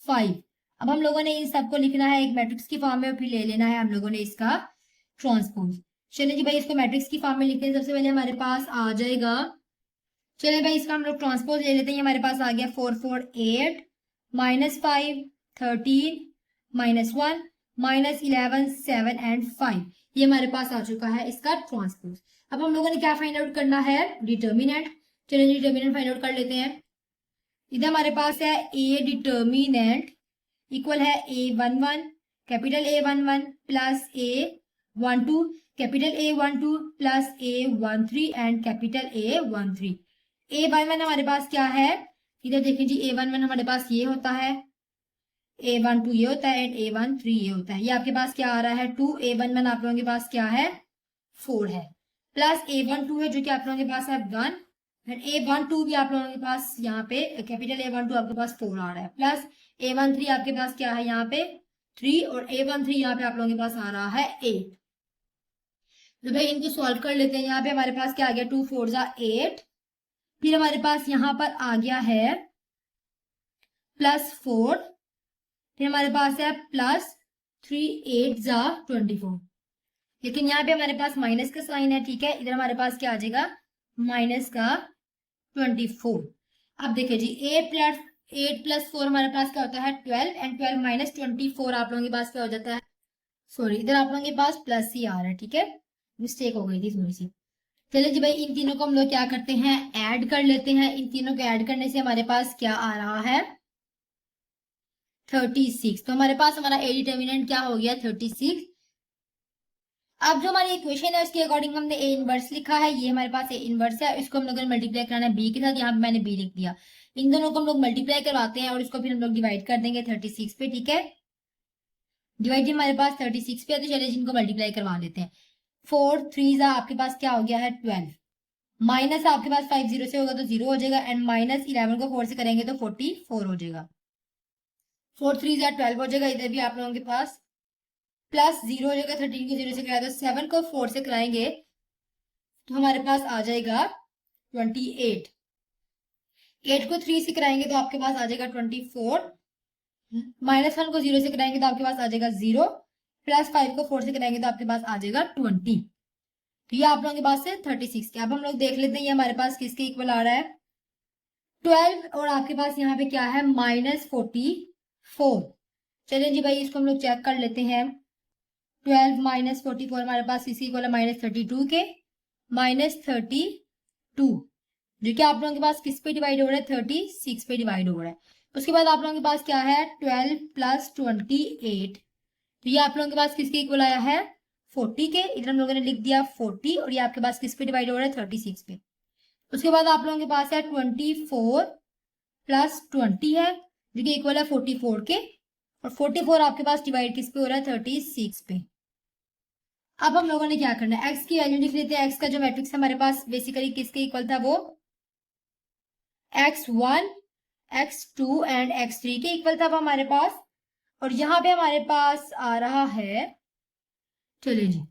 5। अब हम लोगों ने इन सबको लिखना है एक मैट्रिक्स की फॉर्म में, फिर ले लेना है हम लोगों ने इसका ट्रांसपोज। चलिए जी भाई इसको मैट्रिक्स की फॉर्म में लिखते हैं। सबसे पहले हमारे पास आ जाएगा, चलिए भाई इसका हम लोग ट्रांसपोज ले लेते हैं। हमारे पास आ गया 4 4 8 -5 13 -1 -11 7 एंड 5, ये हमारे पास आ चुका है इसका ट्रांसपोज। अब हम लोगों ने क्या फाइंड आउट करना है, डिटर्मिनेंट। चलिए डिटर्मिनेंट फाइंड आउट कर लेते हैं। इधर हमारे पास है ए डिटर्मिनेंट इक्वल है A11 capital A11 plus A12 capital A12 plus A13 and capital A13। A11 हमारे पास क्या है इधर देखें जी A11 हमारे पास ये होता है, A12 ये होता है एंड A13 ये होता है। ये आपके पास क्या आ रहा है 2, A11 आप लोगों के पास क्या है 4 है, प्लस A12 है जो कि आप लोगों के पास है 1 एंड A12 भी आप लोगों के पास यहाँ पे कैपिटल A12 आपके पास 4 आ रहा है, प्लस A13 आपके पास क्या है यहाँ पे 3 और A13 यहाँ पे आप लोगों के पास आ रहा है 8। तो भाई इनको सॉल्व कर लेते हैं। यहाँ पे हमारे पास क्या आ गया 2 4 जा 8, फिर हमारे पास यहाँ पर आ गया है +4, फिर हमारे पास है +3 8 जा 24, लेकिन यहाँ पे हमारे पास माइनस का साइन है, ठीक है। इधर हमारे पास क्या आ जाएगा माइनस का 24। अब देखिए जी 8 + 4 हमारे पास क्या होता है 12 एंड 12 माइनस 24 आप लोगों के पास क्या हो जाता है, सॉरी इधर आप लोगों के पास प्लस ही आ रहा है, ठीक है, मिस्टेक हो गई थी थोड़ी सी। चलिए जी भाई इन तीनों को हम लोग क्या करते हैं ऐड कर लेते हैं। इन तीनों को ऐड करने से हमारे पास क्या आ रहा है 36। तो हमारे पास हमारा ए डिटर्मिनेंट क्या हो गया 36। अब जो हमारी इक्वेशन है उसके अकॉर्डिंग हमने ए इनवर्स लिखा है, ये हमारे पास ए इनवर्स है, इसको हम लोगों ने मल्टीप्लाई कराना है बी के साथ, यहाँ पे मैंने बी लिख दिया। इन दोनों को हम लोग मल्टीप्लाई करवाते हैं और इसको फिर हम लोग डिवाइड कर देंगे 36 पे, ठीक है। डिवाइड हमारे पास 36 पे है, तो चलिए जिनको मल्टीप्लाई करवा लेते हैं। 4 3 आपके पास क्या हो गया है 12, माइनस आपके पास 5 0 से होगा तो 0 हो जाएगा एंड माइनस 11 को 4 से करेंगे तो 44 हो जाएगा। 4 3 12 हो जाएगा। इधर भी आप लोगों के पास प्लस 0 हो जाएगा, 13 को 0 से कराया तो 7 को 4 से कराएंगे तो हमारे पास आ जाएगा 28। 8 को 3 से कराएंगे तो आपके पास आ जाएगा 24, -1 को 0 से कराएंगे तो आपके पास आ जाएगा 0, प्लस 5 को 4 से कराएंगे तो आपके पास आ जाएगा 20। तो ये आप लोगों के पास है 36 के। अब हम लोग देख लेते हैं ये हमारे पास किसके इक्वल आ रहा है 12 और आपके पास यहाँ पे क्या है -44। चलिए जी भाई इसको हम लोग चेक कर लेते हैं। 12 - 44 हमारे पास इसी इक्वल है -32 के, -32 जो कि आप लोगों के पास किस पे डिवाइड हो रहा है 36 पे डिवाइड हो रहा है। उसके बाद आप लोगों के पास क्या है 12 + 28, तो ये आप लोगों के पास किसके इक्वल आया है 40 के। इधर हम लोगों ने लिख दिया 40 और ये आपके पास किस पे डिवाइड हो रहा है 36 पे। उसके बाद आप लोगों के पास है 24 + 20 है जो कि इक्वल है 44 के, और 44 आपके पास डिवाइड किस पे हो रहा है 36 पे। अब हम लोगों ने क्या करना है x की वैल्यू लिख लेते हैं। x का जो मैट्रिक्स हमारे पास बेसिकली किसके इक्वल था वो x1 x2 एंड x3 के इक्वल था वो हमारे पास, और यहाँ पे हमारे पास आ रहा है चलिए जी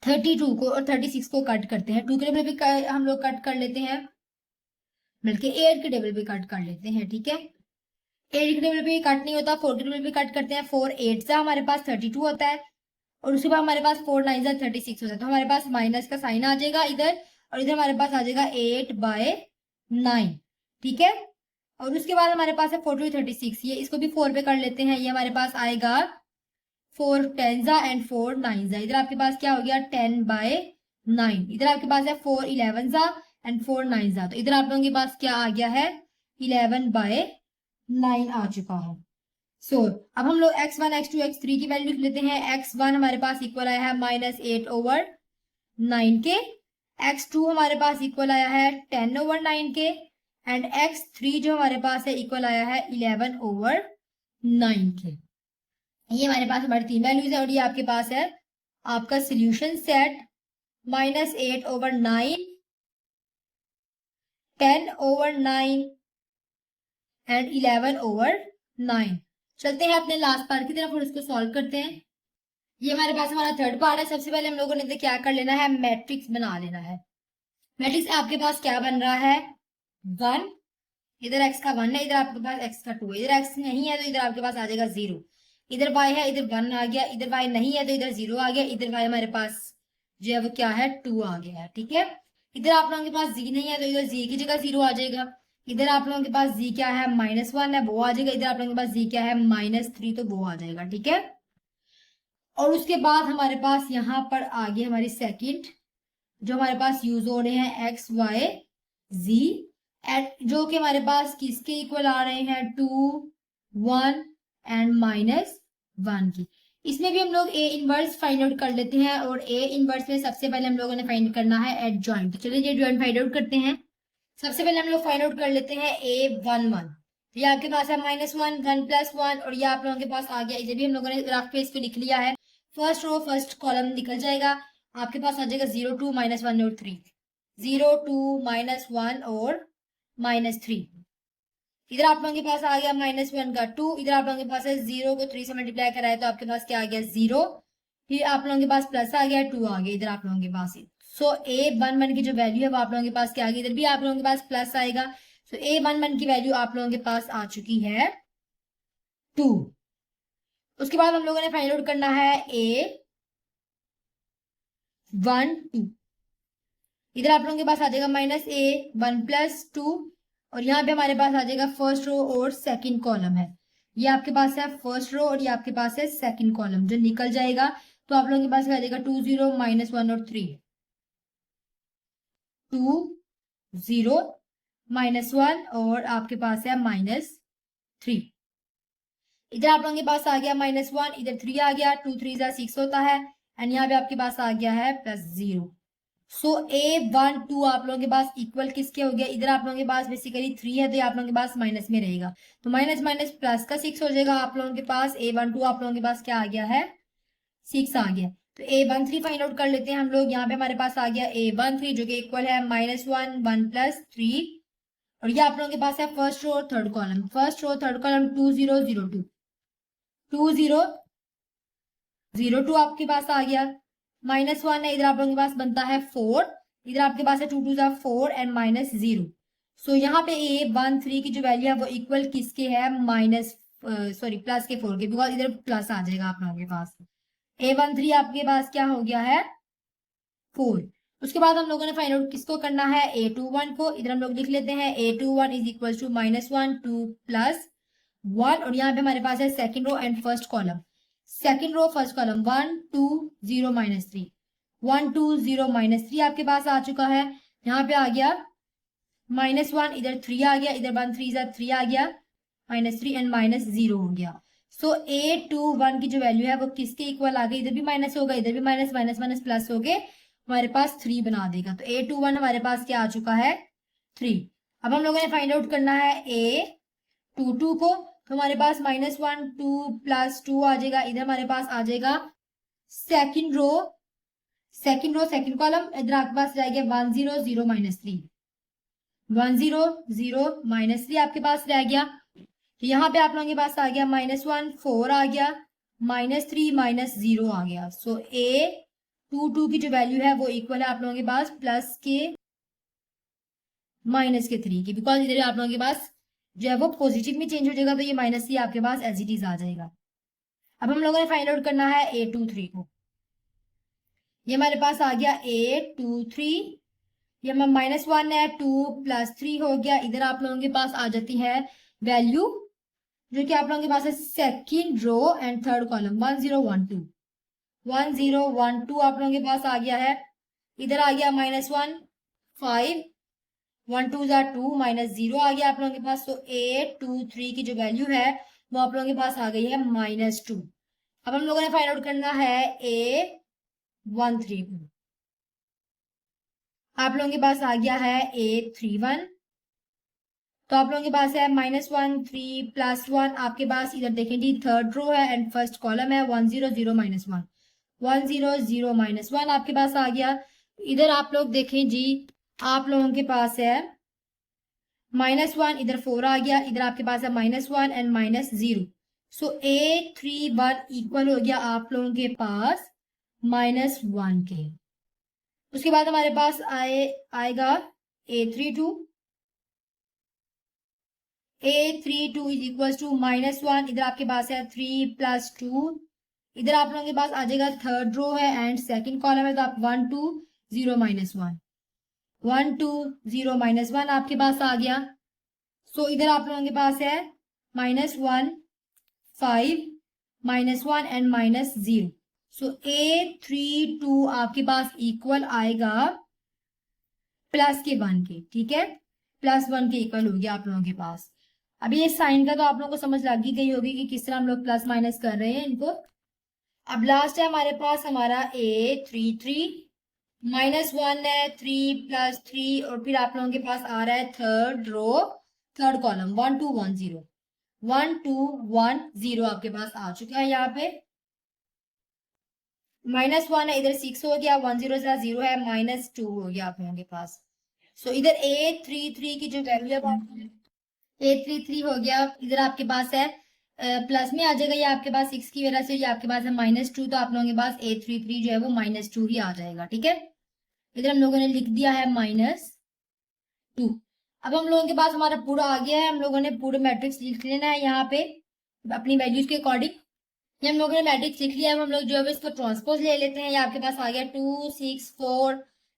32 को और 36 को कट करते हैं, 2 के टेबल पे हम लोग कट कर लेते हैं, बल्कि 8 के टेबल पे कट कर लेते हैं, ठीक है। 8 के टेबल पे कट नहीं होता, 4 के टेबल पे कट करते हैं। 4 8 से हमारे पास 32 होता है और उसके बाद हमारे पास 4 9 जा 36 होता है, तो हमारे पास माइनस का साइन आ जाएगा इधर, और इधर हमारे पास आ जाएगा 8/9, ठीक है। और उसके बाद हमारे पास है 4 36, ये इसको भी 4 पे कर लेते हैं। ये हमारे पास आएगा 4 10 जा एंड 4 9 जा, इधर आपके पास क्या हो गया 10/9, इधर आपके पास है 4 11 जा एंड 4 9 जा, तो इधर आप लोगों के पास क्या आ गया है 11/9 आ चुका है। अब हम लोग x1 x2 x3 की वैल्यू लिख लेते हैं। x1 हमारे पास इक्वल आया है -8/9 के, x2 हमारे पास इक्वल आया है 10/9 के, एंड x3 जो हमारे पास है इक्वल आया है 11/9 के। ये हमारे पास हमारी 3 वैल्यूज है और ये आपके पास है आपका सोल्यूशन सेट -8/9, 10/9 एंड 11/9। चलते हैं अपने लास्ट पार्ट की तरफ और इसको सॉल्व करते हैं। ये हमारे पास हमारा थर्ड पार्ट है। सबसे पहले हम लोगों ने क्या कर लेना है मैट्रिक्स बना लेना है। मैट्रिक्स आपके पास क्या बन रहा है 1, इधर x का 1 है, इधर आपके पास x का 2 है, इधर x नहीं है तो इधर आपके पास आ जाएगा 0, इधर y है, इधर 1 आ गया, इधर y नहीं है तो इधर 0 आ गया, इधर y हमारे पास जो है वो क्या है 2 आ गया है, ठीक है। इधर आप लोगों के पास z नहीं है तो इधर z की जगह 0 आ जाएगा, इधर आप लोगों के पास z क्या है -1 है वो आ जाएगा, इधर आप लोगों के पास z क्या है -3 तो वो आ जाएगा, ठीक है। और उसके बाद हमारे पास यहाँ पर आ गई हमारी सेकंड जो हमारे पास यूज हो रहे हैं x y z एट जो कि हमारे पास किसके इक्वल आ रहे हैं 2 1 एंड -1 की। इसमें भी हम लोग ए इनवर्स फाइंड आउट कर लेते हैं और ए इनवर्स में सबसे पहले हम लोगों ने फाइंड करना है एडजॉइंट। चलिए ये जॉइंट फाइंड आउट करते हैं। सबसे पहले हम लोग फाइंड आउट कर लेते हैं A11। ये आपके पास है -1 1 + 1 और ये आप लोगों के पास आ गया। इसे भी हम लोगों ने ग्राफ पे इस पे लिख लिया है। फर्स्ट रो फर्स्ट कॉलम निकल जाएगा, आपके पास आ जाएगा 0 2 -1 और 3, 0 2 -1 और -3। इधर आप लोगों के पास आ गया -1 का 2, इधर आप लोगों के पास है 0 को 3 से मल्टीप्लाई कराए तो आपके पास क्या आ गया 0, फिर आप लोगों के पास प्लस आ गया 2 आ गया इधर आप लोगों के पास। सो A11 की जो वैल्यू है वो आप लोगों के पास क्या आ गई, इधर भी आप लोगों के पास प्लस आएगा। सो A11 की वैल्यू आप लोगों के पास आ चुकी है 2। उसके बाद हम लोगों ने फाइंड आउट करना है A12। इधर आप लोगों के पास आ जाएगा -1 + 2 और यहाँ पे हमारे पास आ जाएगा फर्स्ट रो और सेकंड कॉलम है। ये आपके पास है फर्स्ट रो और ये आपके पास है सेकंड कॉलम जो निकल जाएगा। तो आप लोगों के पास आ जाएगा 2 0 -1 और 3, 2 0 -1 और आपके पास है -3। इधर आप लोगों के पास आ गया -1, इधर 3 आ गया, 2 3 6 होता है एंड यहाँ पे आपके पास आ गया है +0। सो A12 आप लोगों के पास इक्वल किसके हो गया, इधर आप लोगों के पास बेसिकली 3 है तो ये आप लोगों के पास माइनस में रहेगा, तो माइनस माइनस प्लस का 6 हो जाएगा। आप लोगों के पास A12 आप लोगों के पास क्या आ गया है 6 आ गया। तो A13 फाइंड आउट कर लेते हैं हम लोग। यहाँ पे हमारे पास आ गया A13 जो कि इक्वल है -1 1 + 3 और ये आप लोगों के पास है फर्स्ट रो और third column. First row third column 2 0 0 2, 2 0 0 2 आपके पास आ गया। -1 है, इधर आप लोगों के पास बनता है 4, इधर आपके पास है 2 2 4 एंड -0। सो यहाँ पे A13 की जो वैल्यू है वो इक्वल किसके है प्लस के 4 के, बिकॉज इधर प्लस आ जाएगा आप लोगों के पास। A13 आपके पास क्या हो गया है 4। उसके बाद हम लोगों ने फाइंड आउट किसको करना है A21 को। इधर हम लोग लिख लेते हैं A21 इज इक्वल टू -1 2 + 1 और यहाँ पे हमारे पास है second row and first column. Second row first column 1 2 0 -3, 1 2 0 -3 आपके पास आ चुका है। यहाँ पे आ गया -1, इधर 3 आ गया, इधर 1 3 3 आ गया, -3 एंड -0 हो गया। सो A21 की जो वैल्यू है वो किसके इक्वल आ गई, इधर भी माइनस होगा, इधर भी माइनस माइनस माइनस प्लस हो गए, हमारे पास 3 बना देगा। तो A21 हमारे पास क्या आ चुका है 3। अब हम लोगों ने फाइंड आउट करना है A22 को। तो हमारे पास -1 2 + 2 आ जाएगा, इधर हमारे पास आ जाएगा सेकंड रो सेकंड कॉलम, इधर आपके पास जाएगा 1 0 0 -3, 1 0 0 -3 आपके पास रह गया। तो यहाँ पे आप लोगों के पास आ गया -1 4 आ गया, -3 -0 आ गया। सो A22 की जो वैल्यू है वो इक्वल है आप लोगों के पास प्लस के -3 की, बिकॉज इधर आप लोगों के पास जो है वो पॉजिटिव में चेंज हो जाएगा तो ये -3 आपके पास एज इट इज आ जाएगा। अब हम लोगों ने फाइंड आउट करना है A23 को। ये हमारे पास आ गया A23, ये -1 है, 2 + 3 हो गया, इधर आप लोगों के पास आ जाती है वैल्यू जो कि आप लोगों के पास है second row and third column 1 0 1 2, 1 0 1 2 आप लोगों के पास आ गया है। इधर आ गया -1 5, 1 2 2 -0 आ गया आप लोगों के पास। तो A23 की जो वैल्यू है वो आप लोगों के पास आ गई है -2। अब हम लोगों ने फाइंड आउट करना है A13 को। आप लोगों के पास आ गया है A31, तो आप लोगों के पास है -1 3 + 1 आपके पास, इधर देखें जी थर्ड रो है एंड फर्स्ट कॉलम है 1 0 0 -1, 1 0 0 -1 आपके पास आ गया। इधर आप लोग देखें जी आप लोगों के पास है -1, इधर 4 आ गया, इधर आपके पास है -1 एंड -0। सो A31 इक्वल हो गया आप लोगों के पास -1 के। उसके बाद हमारे पास आएगा A32, A32 is equal to -1, इधर आपके पास है 3 + 2, इधर आप लोगों के पास आ जाएगा थर्ड रो है एंड सेकंड कॉलम है तो आप 1 2 0 -1, 1 2 0 -1 आपके पास आ गया। सो इधर आप लोगों के पास है -1 5 -1 एंड -0। सो A32 आपके पास इक्वल आएगा +1 के, ठीक है, +1 के इक्वल हो गया आप लोगों के पास। अभी ये साइन का तो आप लोगों को समझ लग ही गई होगी कि किस तरह हम लोग प्लस माइनस कर रहे हैं इनको। अब लास्ट है हमारे पास हमारा A33, -1 है, 3 + 3 और फिर आप लोगों के पास आ रहा है थर्ड रो थर्ड कॉलम 1 2 1 0 1 2 1 0 आपके पास आ चुका है यहाँ पे। -1 है, इधर 6 हो गया, 1 0 से 0 है, -2 हो गया आप लोगों के पास। सो इधर 833 की जो वैल्यू है 833 हो गया, इधर आपके पास है प्लस में आ जाएगा, ये आपके पास 6 की वजह से ये आपके पास है -2, तो आप लोगों के पास 833 जो है वो -2 ही आ जाएगा, ठीक है। इधर हम लोगों ने लिख दिया है -2। अब हम लोगों के पास हमारा पूरा आ गया है, हम लोगों ने पूरे मैट्रिक्स लिख लेना है यहाँ पे अपनी वैल्यूज के अकॉर्डिंग। ये हम लोगों ने मैट्रिक्स लिख लिया है, हम लोग जो है इसको ट्रांसपोज ले लेते हैं। ये आपके पास आ गया 2 6 4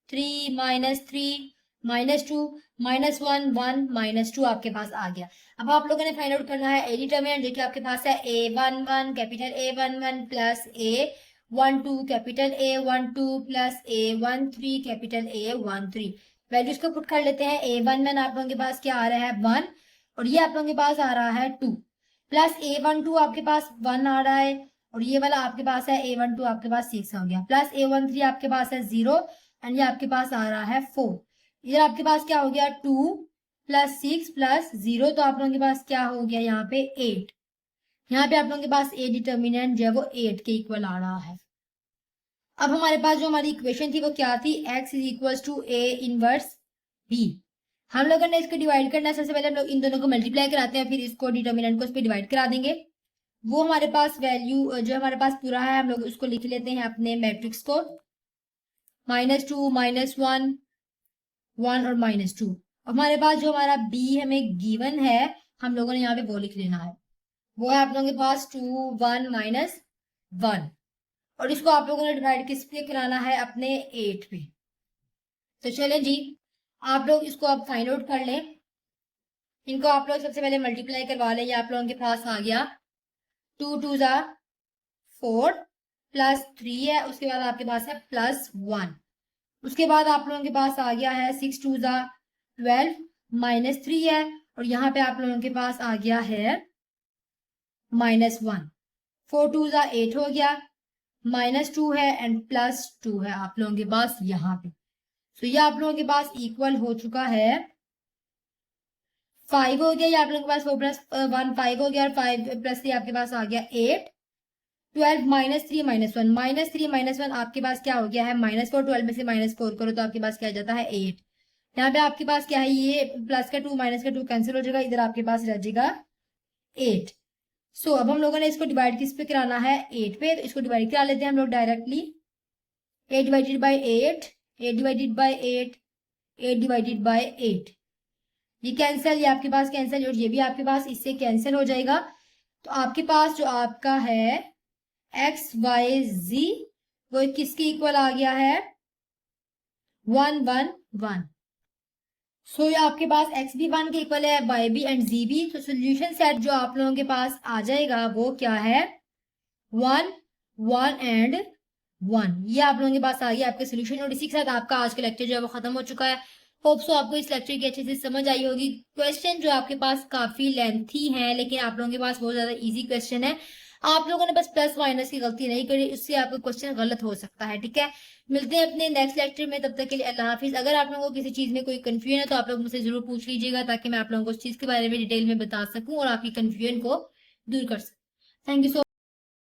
3 -3 -2 -1 1 -2 आपके पास आ गया। अब आप लोगों ने फाइंड आउट करना है ए डिटर्मिनेंट, जो कि आपके पास है A11 capital A11 plus A12 capital A12 plus A13 capital A13। Values को पुट कर लेते हैं। A11 आप लोगों के पास क्या आ रहा है 1 और ये आप लोगों के पास आ रहा है 2 प्लस A12 आपके पास 1 आ रहा है और ये वाला आपके पास है A12 आपके पास 6 हो गया प्लस A13 आपके पास है 0 एंड ये आपके पास आ रहा है 4। इधर आपके पास क्या हो गया 2 + 6 + 0, तो आप लोगों के पास क्या हो गया यहाँ पे 8। यहाँ पे आप लोगों के पास ए डिटर्मिनेंट जो है वो 8 के इक्वल आ रहा है। अब हमारे पास जो हमारी इक्वेशन थी वो क्या थी, x = A इनवर्स b। हम लोगों ने इसको डिवाइड करना है, सबसे पहले हम लोग इन दोनों को मल्टीप्लाई कराते हैं, फिर इसको डिटर्मिनेंट को इस पर डिवाइड करा देंगे। वो हमारे पास वैल्यू जो हमारे पास पूरा है हम लोग उसको लिख लेते हैं अपने मैट्रिक्स को, -2 -1 1 और -2। हमारे पास जो हमारा b हमें गिवन है हम लोगों ने यहाँ पे वो लिख लेना है, वो है आप लोगों के पास 2 1 -1 और इसको आप लोगों ने डिवाइड किस पे कराना है, अपने 8 पे। तो चलें जी, आप लोग इसको अब फाइंड आउट कर लें। इनको आप लोग सबसे पहले मल्टीप्लाई करवा लें। ये आप लोगों के पास आ गया 2 2 ज़ा 4 प्लस 3 है, उसके बाद आपके पास है +1, उसके बाद आप लोगों के पास आ गया है 6 2 ज़ा 12 -3 है और यहाँ पे आप लोगों के पास आ गया है -1, 4 2 ज़ा 8 हो गया, -2 है एंड +2 है आप लोगों के पास यहाँ पे। तो ये आप लोगों के पास इक्वल हो चुका है 5 हो गया, ये आप लोगों के पास 4 + 1 5 हो गया और 5 + 3 आपके पास आ गया 8। 12 -3 -1 -3 -1 आपके पास क्या हो गया है -4, 12 में से -4 करो तो आपके पास क्या आ जाता है 8। यहाँ पे आपके पास क्या है, ये प्लस का 2 माइनस का 2 कैंसिल हो जाएगा, इधर आपके पास रह जाएगा 8। सो अब हम लोगों ने इसको डिवाइड किस पे कराना है 8 पे, तो इसको डिवाइड करा लेते हैं हम लोग directly. 8 divided by 8 8 divided by 8 8 divided by 8, ये कैंसिल, ये आपके पास कैंसिल और ये भी आपके पास इससे कैंसिल हो जाएगा। तो आपके पास जो आपका है x y z वो किसके इक्वल आ गया है 1 1 1। सो ये आपके पास x भी 1 के इक्वल है, y भी एंड z भी। तो सोल्यूशन सेट जो आप लोगों के पास आ जाएगा वो क्या है 1 1 एंड 1। ये आप लोगों के पास आ गया आपका सोल्यूशन और इसी के साथ आपका आज का लेक्चर जो है वो खत्म हो चुका है। होप सो आपको इस लेक्चर की अच्छे से समझ आई होगी। क्वेश्चन जो आपके पास काफी लेंथी है लेकिन आप लोगों के पास बहुत ज्यादा इजी क्वेश्चन है। आप लोगों ने बस प्लस माइनस की गलती नहीं करी, उससे आपका क्वेश्चन गलत हो सकता है, ठीक है। मिलते हैं अपने नेक्स्ट लेक्चर में, तब तक के लिए अल्लाह हाफिज। अगर आप लोगों को किसी चीज में कोई कंफ्यूजन है तो आप लोग मुझसे जरूर पूछ लीजिएगा ताकि मैं आप लोगों को उस चीज के बारे में डिटेल में बता सकूं और आपकी कंफ्यूजन को दूर कर सकूं। Thank you so